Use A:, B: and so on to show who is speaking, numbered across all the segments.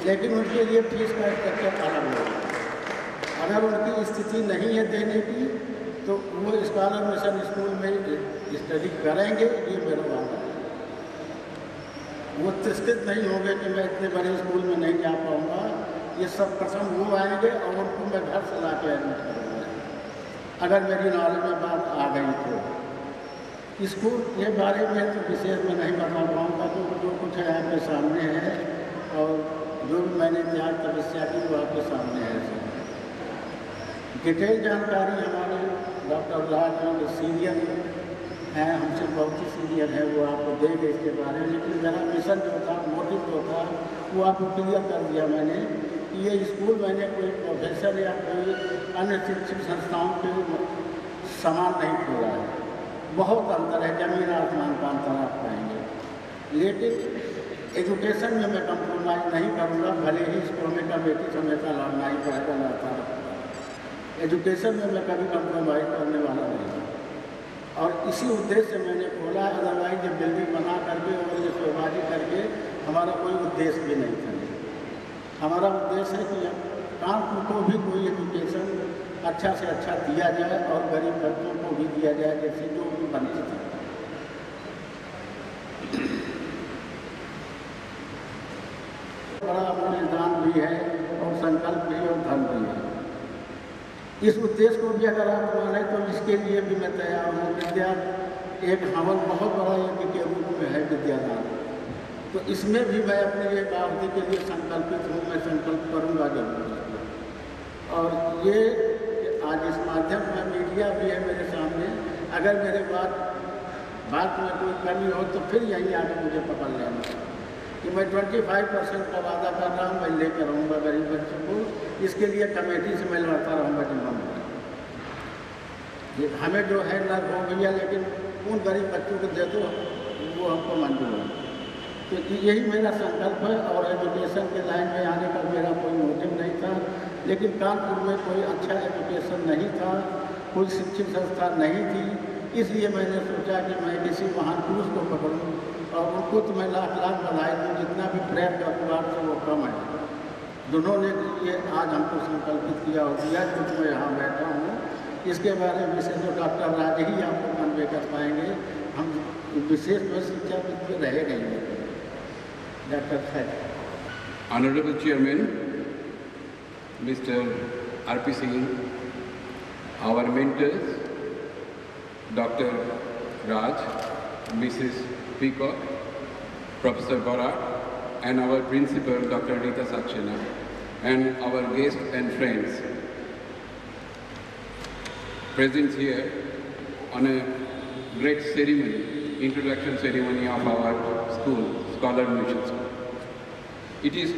A: लेकिन उनके लिए फीस का स्ट्रक्चर अलग होगा। अगर उनकी स्थिति नहीं है देने की तो वो स्कॉलर मिशन स्कूल में स्टडी करेंगे, ये मेरा वादा है। वो तिरस्कृत नहीं होंगे कि मैं इतने बड़े स्कूल में नहीं जा पाऊँगा। ये सब प्रथम वो आएंगे और उनको मैं घर से ला के एडमिट करूँगा, अगर मेरी नॉलेज में बात आ गई तो। स्कूल के बारे में तो विशेष में नहीं बता पाऊँगा, क्योंकि जो कुछ है आपके सामने है और जो भी मैंने त्याग तपस्या की वो आपके सामने है। डिटेल जानकारी हमारे डॉक्टर राज सीनियर हैं, हमसे बहुत ही सीनियर है, वो आपको देंगे इसके बारे में। लेकिन मेरा मिशन जो था, मोटिव जो था, वो आपको क्लियर कर दिया मैंने कि ये स्कूल मैंने कोई प्रोफेसर या कोई अन्य शिक्षण संस्थाओं के समान नहीं खोला है। बहुत अंतर है, जमीन आसमान का अंतर आप पाएंगे। लेकिन एजुकेशन में मैं कंप्रोमाइज़ नहीं करूँगा, भले ही स्कूल में कमेटी समेता लड़ना ही पड़ेगा, लड़ता रहता। एजुकेशन में मैं कभी कंप्रोमाइज़ करने वाला नहीं हूँ और इसी उद्देश्य से मैंने खोला। अदरवाइज ये बिल्डिंग बना करके और ये शोबाजी करके हमारा कोई उद्देश्य भी नहीं था। हमारा उद्देश्य है कि कानपुर को भी कोई एजुकेशन अच्छा से अच्छा दिया जाए और गरीब बच्चों को भी दिया जाए, जैसे जो भी वंचित है। बड़ा बलिदान भी है और संकल्प भी और धन भी है। इस उद्देश्य को भी अगर आप माने तो इसके लिए भी मैं तैयार हूँ। विद्या एक हवन बहुत बड़ा यज्ञ के रूप में है विद्यादान, तो इसमें भी मैं अपनी एक आवधि के लिए संकल्पित हूँ। मैं संकल्प करूँगा जरूर। और ये आज इस माध्यम में मीडिया भी है मेरे सामने, अगर मेरे बात में कोई कमी हो तो फिर यहीं आके मुझे पकड़ लेना कि मैं 25% का वादा कर रहा हूँ, मैं लेकर रहूँगा गरीब बच्चों को। इसके लिए कमेटी से मैं लड़ता रहूँगा जिम्मा। ये हमें जो है न हो गया, लेकिन उन गरीब बच्चों को दे दो, वो हमको मंजूर है। तो यही मेरा संकल्प है। और एजुकेशन के लाइन में आने का मेरा कोई मोटिव नहीं था, लेकिन कानपुर में कोई अच्छा एजुकेशन नहीं था, कोई शिक्षण संस्था नहीं थी। इसलिए मैंने सोचा कि मैं किसी महान पुरुष को पकड़ूँ और उनको तो मैं लाख लाख बधाई दूँ, जितना भी प्रेम का पुराण से वो कम है। दोनों ने ये आज हमको संकल्पित किया और दिया, क्योंकि मैं यहाँ बैठा हूँ। इसके बारे में विशेष तो डॉक्टर राज ही आपको कन्वे कर पाएंगे, हम विशेष में शिक्षा में रहे नहीं। डॉक्टर खैर।
B: Honorable Chairman, Mr. R.P. Singh, our mentors, Dr. Raj, Mrs. Peacock, Professor Barat, and our principal, Dr. Rita Saxena, and our guests and friends present here on a great ceremony, introduction ceremony of our school, Scholar Mission School. It is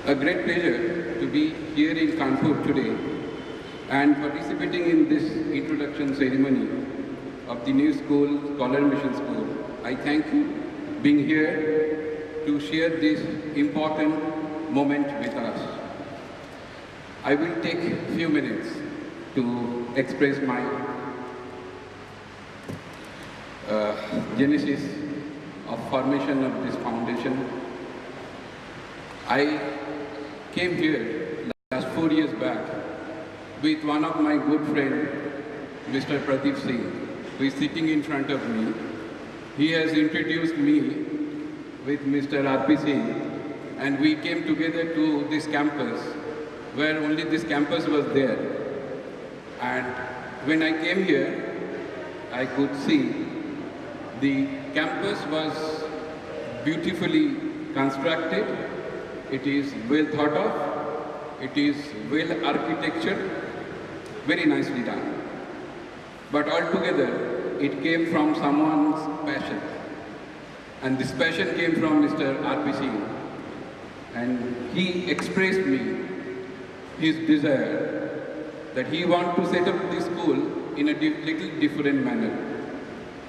B: a great pleasure to be here in Kanpur today and participating in this introduction ceremony of the new school, Scholar Mission School. I thank you being here to share this important moment with us. I will take a few minutes to express my genesis of formation of this foundation. I came here last 4 years back with one of my good friend, Mr. Pradeep Singh, who is sitting in front of me. He has introduced me with Mr. R.P. Singh, and we came together to this campus, where only this campus was there. And when I came here, I could see the campus was beautifully constructed. It is well thought of. It is well architectured, very nicely done. But altogether, it came from someone's passion. And this passion came from Mr. R.P. Singh. And he expressed me his desire that he wants to set up this school in a little different manner.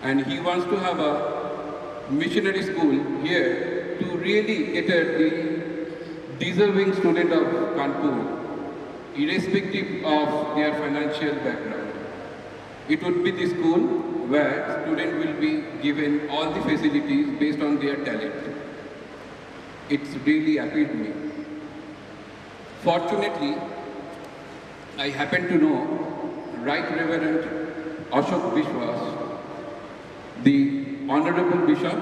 B: And he wants to have a missionary school here to really cater the deserving student of Kanpur, irrespective of their financial background. It would be the school where students will be given all the facilities based on their talent. It's really appealed me. Fortunately, I happen to know Right Reverend Ashok Bishwas, the Honorable Bishop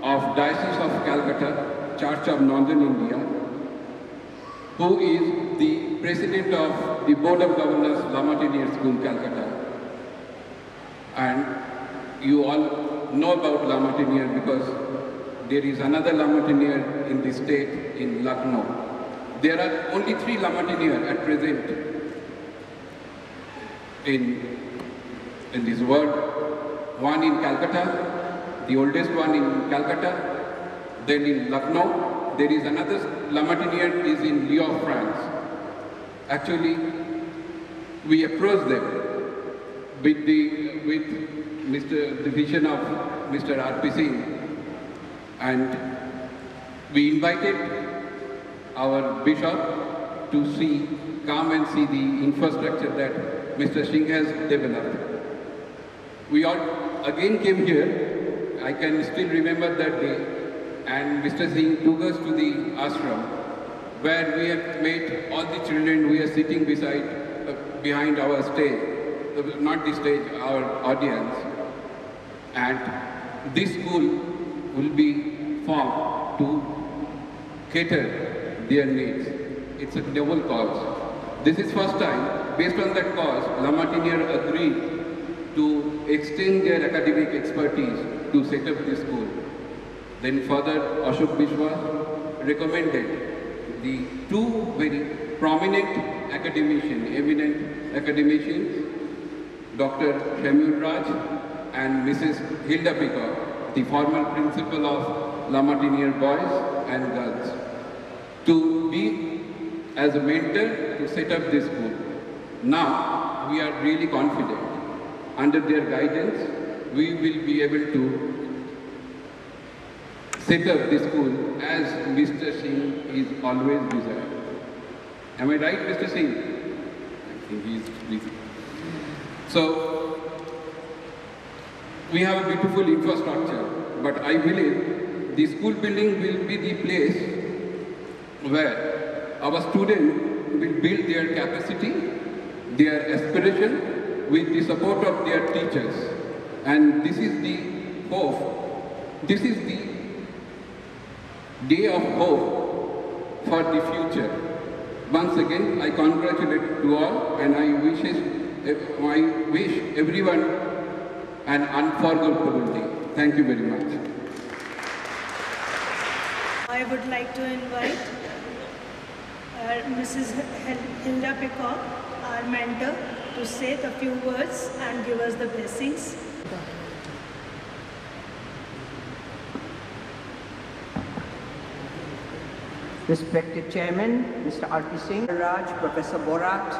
B: of Diocese of Calcutta, Church of Northern India, who is the President of the Board of Governors, Lamartiniere School, Calcutta. And you all know about Lamartiniere because there is another Lamartiniere in the state, in Lucknow. There are only 3 Lamartiniere at present in this world. One in Calcutta, the oldest one in Calcutta, then in Lucknow. There is another Lamartiniere is in Lyon, France. Actually, we approached them with the vision of Mr. R.P. Singh, and we invited our bishop to come and see the infrastructure that Mr. Singh has developed. We all again came here. I can still remember that day, and Mr. Singh took us to the ashram, where we have met all the children. We are sitting behind our stage, not the stage, our audience. And this school will be formed to cater their needs. It's a noble cause. This is first time, based on that cause, Lamartiniere agreed to extend their academic expertise to set up this school. Then Father Ashok Bishwas recommended the 2 very prominent academicians, eminent academicians, Dr. Shamul Raj and Mrs. Hilda Peacock, the former principal of Lamartiniere Boys and Girls, to be as a mentor to set up this school. Now, we are really confident. Under their guidance, we will be able to set up this school as Mr. Singh is always desired. Am I right, Mr. Singh? I think he is busy. So, we have a beautiful infrastructure, but I believe the school building will be the place where our students will build their capacity, their aspiration, with the support of their teachers. And this is the hope, this is the day of hope for the future. Once again, I congratulate you all, and I wish everyone an unforgettable day. Thank you very much.
C: I would like to invite Mrs. Hilda Peacock, our mentor, to say a few words and give us the blessings.
D: Respected Chairman, Mr. R.P. Singh, Raj, Professor Borat,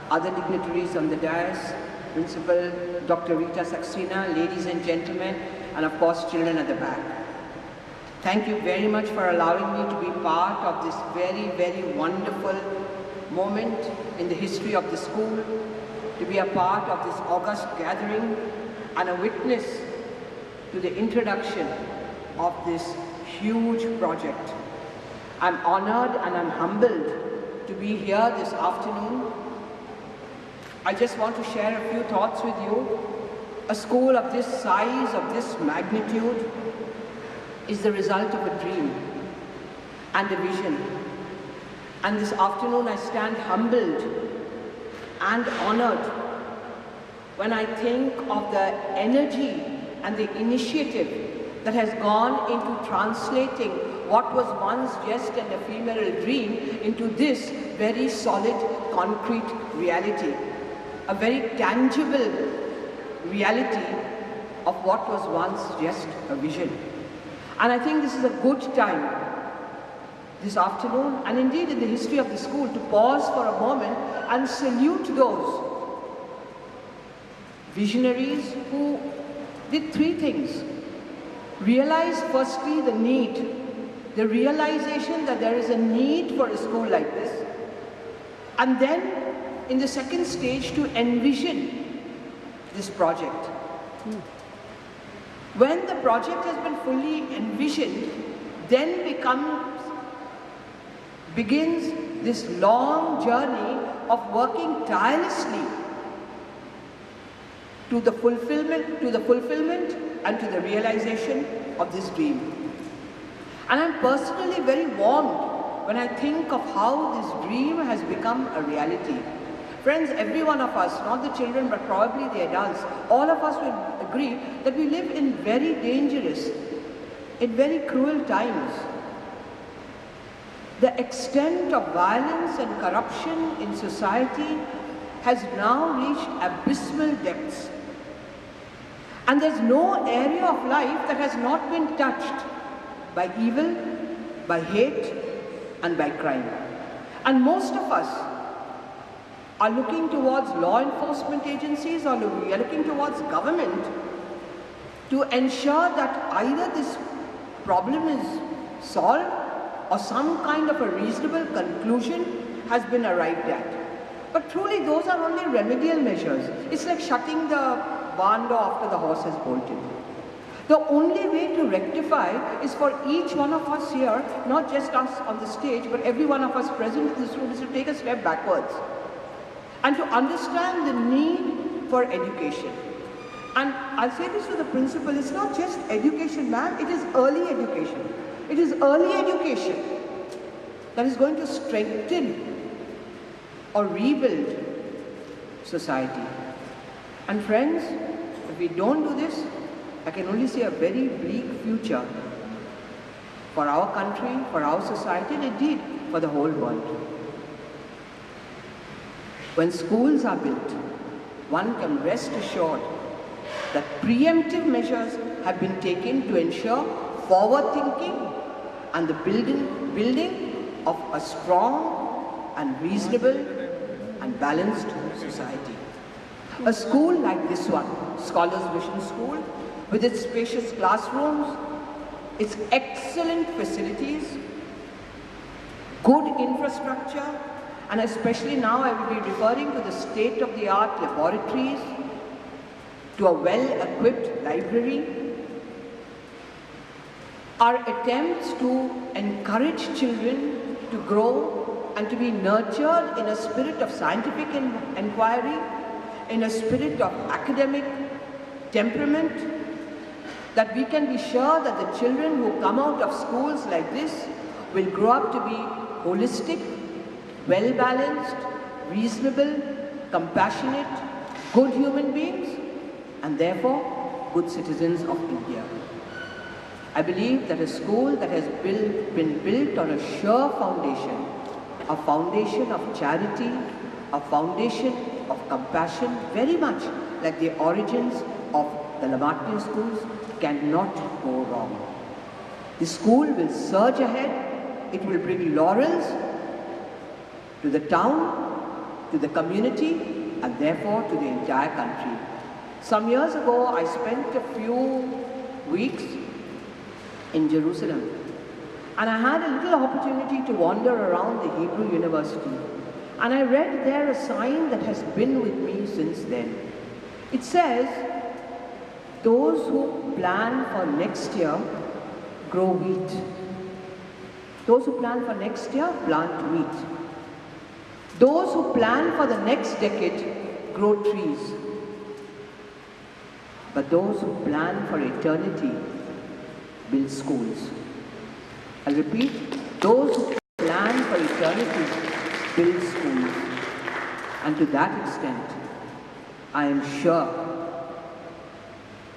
D: other dignitaries on the dais, Principal Dr. Rita Saxena, ladies and gentlemen, and of course children at the back. Thank you very much for allowing me to be part of this very, very wonderful moment in the history of the school, to be a part of this august gathering and a witness to the introduction of this huge project. I'm honored and I'm humbled to be here this afternoon. I just want to share a few thoughts with you. A school of this size, of this magnitude, is the result of a dream and a vision. And this afternoon I stand humbled and honored when I think of the energy and the initiative that has gone into translating what was once just an ephemeral dream into this very solid, concrete reality. A very tangible reality of what was once just a vision. And I think this is a good time this afternoon, and indeed in the history of the school, to pause for a moment and salute those visionaries who did 3 things. Realize firstly the need, the realization that there is a need for a school like this, and then in the second stage to envision this project. When the project has been fully envisioned, then begins this long journey of working tirelessly to the fulfillment and to the realization of this dream. And I'm personally very warmed when I think of how this dream has become a reality. Friends, every one of us, not the children but probably the adults, all of us will agree that we live in very dangerous, in very cruel times. The extent of violence and corruption in society has now reached abysmal depths. And there's no area of life that has not been touched by evil, by hate, and by crime. And most of us are looking towards law enforcement agencies, or we are looking towards government to ensure that either this problem is solved or some kind of a reasonable conclusion has been arrived at. But truly those are only remedial measures. It's like shutting the barn door after the horse has bolted. The only way to rectify is for each one of us here, not just us on the stage, but every one of us present in this room, is to take a step backwards and to understand the need for education. And I'll say this to the principal, it's not just education, ma'am, it is early education. It is early education that is going to strengthen or rebuild society. And friends, if we don't do this, I can only see a very bleak future for our country, for our society, and indeed for the whole world. When schools are built, one can rest assured that preemptive measures have been taken to ensure forward thinking and the building of a strong and reasonable and balanced society. A school like this one, Scholars Mission School, with its spacious classrooms, its excellent facilities, good infrastructure, and especially now I will be referring to the state-of-the-art laboratories, to a well-equipped library. Our attempts to encourage children to grow and to be nurtured in a spirit of scientific inquiry, in a spirit of academic temperament, that we can be sure that the children who come out of schools like this will grow up to be holistic, well-balanced, reasonable, compassionate, good human beings, and therefore good citizens of India. I believe that a school that has been built on a sure foundation, a foundation of charity, a foundation of compassion, very much like the origins of the Lamartine schools, cannot go wrong. The school will surge ahead, it will bring laurels to the town, to the community, and therefore to the entire country. Some years ago, I spent a few weeks in Jerusalem, and I had a little opportunity to wander around the Hebrew University, and I read there a sign that has been with me since then. It says, "Those who plan for next year grow wheat. Those who plan for next year plant wheat. Those who plan for the next decade grow trees. But those who plan for eternity build schools." I'll repeat, those who plan for eternity build schools. And to that extent, I am sure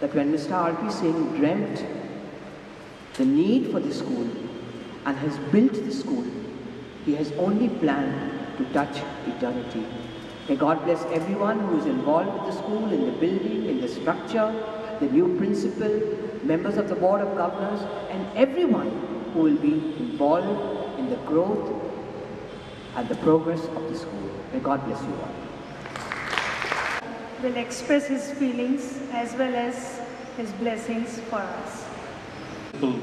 D: that when Mr. R.P. Singh dreamt the need for the school and has built the school, he has only planned to touch eternity. May God bless everyone who is involved with the school, in the building, in the structure, the new principal, members of the Board of Governors, and everyone who will be involved in the growth and the progress of the school. May God bless you all.
C: Will express his feelings as well as his blessings for us.
E: To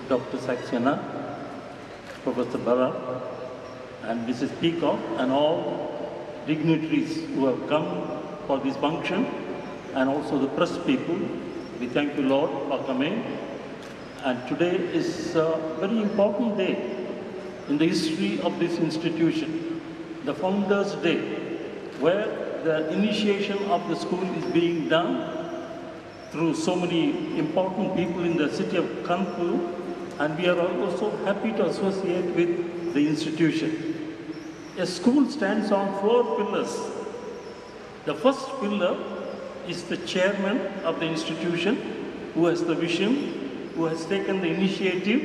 E: Dr. Saxena, Professor Bharat, and Mrs. Peacock, and all dignitaries who have come for this function, and also the press people. We thank you, Lord, for coming. And today is a very important day in the history of this institution, the Founders' Day, where the initiation of the school is being done through so many important people in the city of Kanpur, and we are also happy to associate with the institution. A school stands on 4 pillars. The first pillar is the chairman of the institution, who has the vision, who has taken the initiative,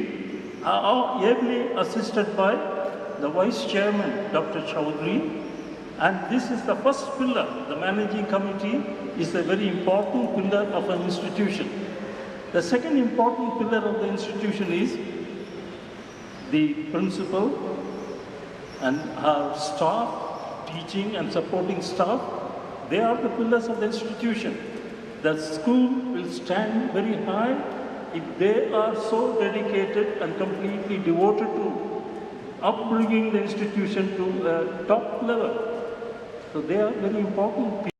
E: ably assisted by the vice chairman, Dr. Chaudhary. And this is the first pillar. The managing committee is a very important pillar of an institution. The second important pillar of the institution is the principal and our staff, teaching and supporting staff. They are the pillars of the institution. The school will stand very high if they are so dedicated and completely devoted to upbringing the institution to a top level. So they are very important people.